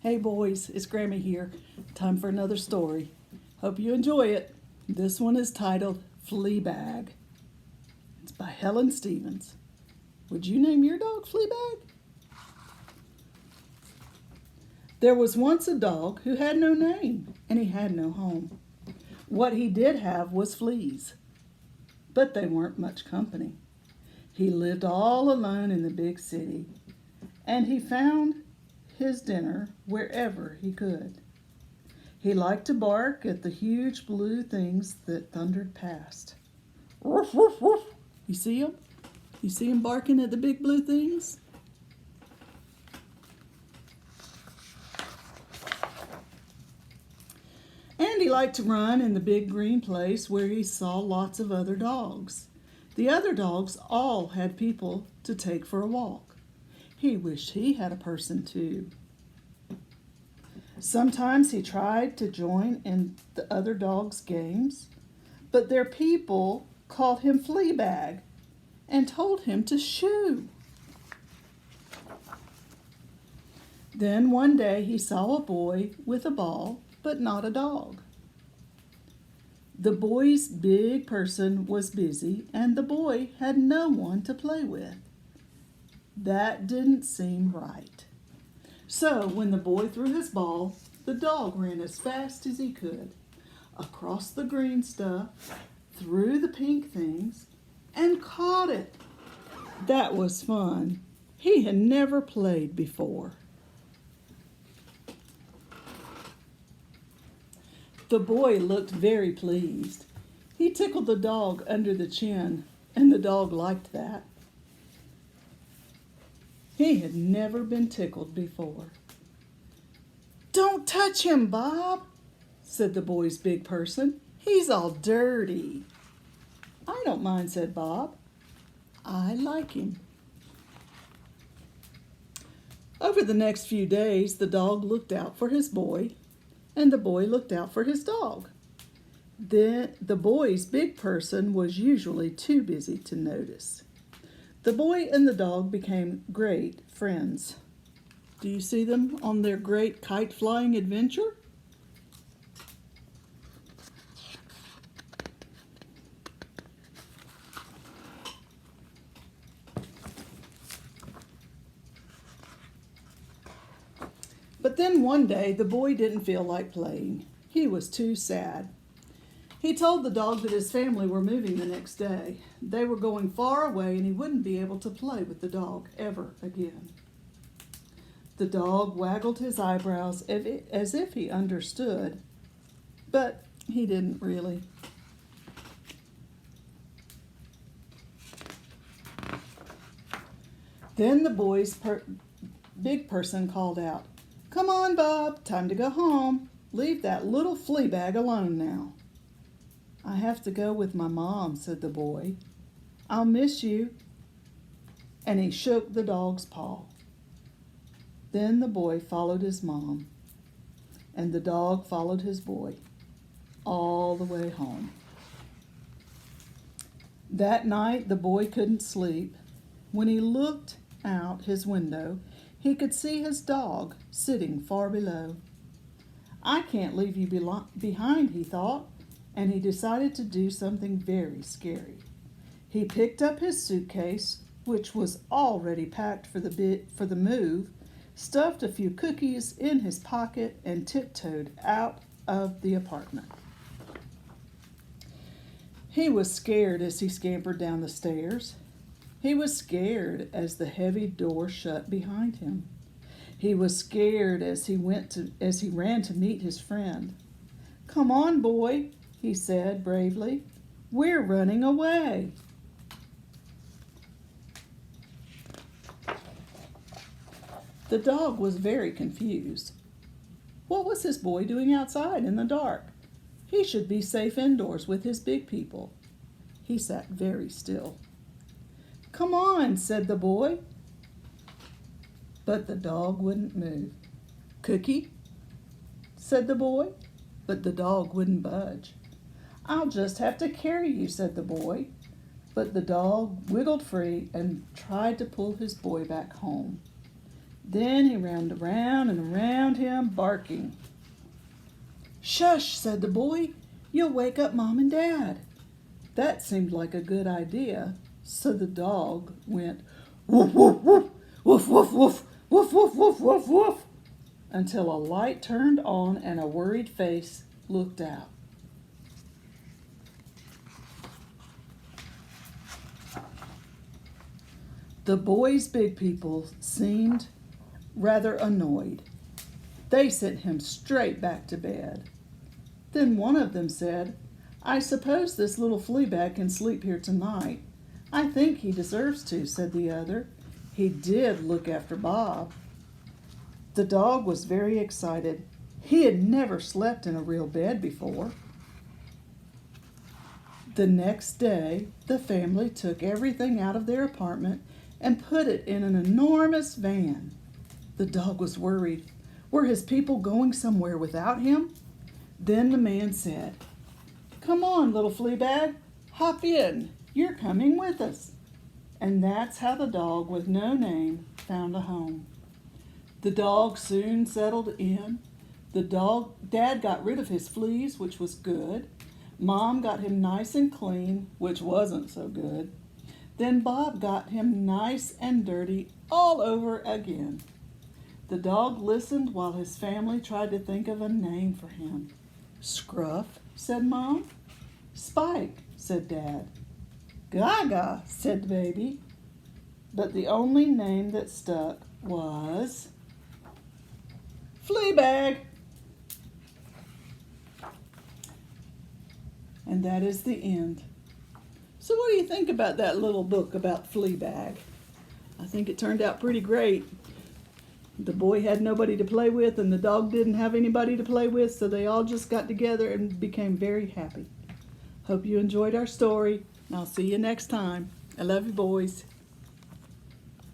Hey boys, it's Grammy here. Time for another story. Hope you enjoy it. This one is titled Fleabag. It's by Helen Stevens. Would you name your dog Fleabag? There was once a dog who had no name and he had no home. What he did have was fleas, but they weren't much company. He lived all alone in the big city and he found his dinner wherever he could. He liked to bark at the huge blue things that thundered past. Woof, woof, woof. You see him? You see him barking at the big blue things? And he liked to run in the big green place where he saw lots of other dogs. The other dogs all had people to take for a walk. He wished he had a person too. Sometimes he tried to join in the other dogs' games, but their people called him Fleabag and told him to shoo. Then one day he saw a boy with a ball, but not a dog. The boy's big person was busy, and the boy had no one to play with. That didn't seem right. So when the boy threw his ball, the dog ran as fast as he could, across the green stuff, through the pink things, and caught it. That was fun. He had never played before. The boy looked very pleased. He tickled the dog under the chin, and the dog liked that. He had never been tickled before. "Don't touch him, Bob," said the boy's big person. "He's all dirty." "I don't mind," said Bob. "I like him." Over the next few days, the dog looked out for his boy, and the boy looked out for his dog. Then the boy's big person was usually too busy to notice. The boy and the dog became great friends. Do you see them on their great kite-flying adventure? But then one day the boy didn't feel like playing. He was too sad. He told the dog that his family were moving the next day. They were going far away and he wouldn't be able to play with the dog ever again. The dog waggled his eyebrows as if he understood, but he didn't really. Then the boy's big person called out, "Come on, Bob, time to go home. Leave that little Fleabag alone now." "I have to go with my mom," said the boy. "I'll miss you." And he shook the dog's paw. Then the boy followed his mom, and the dog followed his boy all the way home. That night the boy couldn't sleep. When he looked out his window, he could see his dog sitting far below. "I can't leave you behind," he thought, and he decided to do something very scary. He picked up his suitcase, which was already packed for the move, stuffed a few cookies in his pocket, and tiptoed out of the apartment. He was scared as he scampered down the stairs. He was scared as the heavy door shut behind him. He was scared as he ran to meet his friend. "Come on, boy," he said bravely. "We're running away." The dog was very confused. What was his boy doing outside in the dark? He should be safe indoors with his big people. He sat very still. "Come on," said the boy. But the dog wouldn't move. "Cookie," said the boy, but the dog wouldn't budge. "I'll just have to carry you," said the boy. But the dog wiggled free and tried to pull his boy back home. Then he ran around and around him, barking. "Shush," said the boy. "You'll wake up Mom and Dad." That seemed like a good idea, so the dog went woof, woof, woof, woof, woof, woof, woof, woof, woof, woof, woof, until a light turned on and a worried face looked out. The boy's big people seemed rather annoyed. They sent him straight back to bed. Then one of them said, "I suppose this little Fleabag can sleep here tonight." "I think he deserves to," said the other. "He did look after Bob." The dog was very excited. He had never slept in a real bed before. The next day, the family took everything out of their apartment and put it in an enormous van. The dog was worried. Were his people going somewhere without him? Then the man said, "Come on, little Fleabag, hop in. You're coming with us." And that's how the dog with no name found a home. The dog soon settled in. Dad got rid of his fleas, which was good. Mom got him nice and clean, which wasn't so good. Then Bob got him nice and dirty all over again. The dog listened while his family tried to think of a name for him. "Scruff," said Mom. "Spike," said Dad. "Gaga," said the baby. But the only name that stuck was Fleabag. And that is the end. So what do you think about that little book about Fleabag? I think it turned out pretty great. The boy had nobody to play with and the dog didn't have anybody to play with, so they all just got together and became very happy. Hope you enjoyed our story, and I'll see you next time. I love you, boys.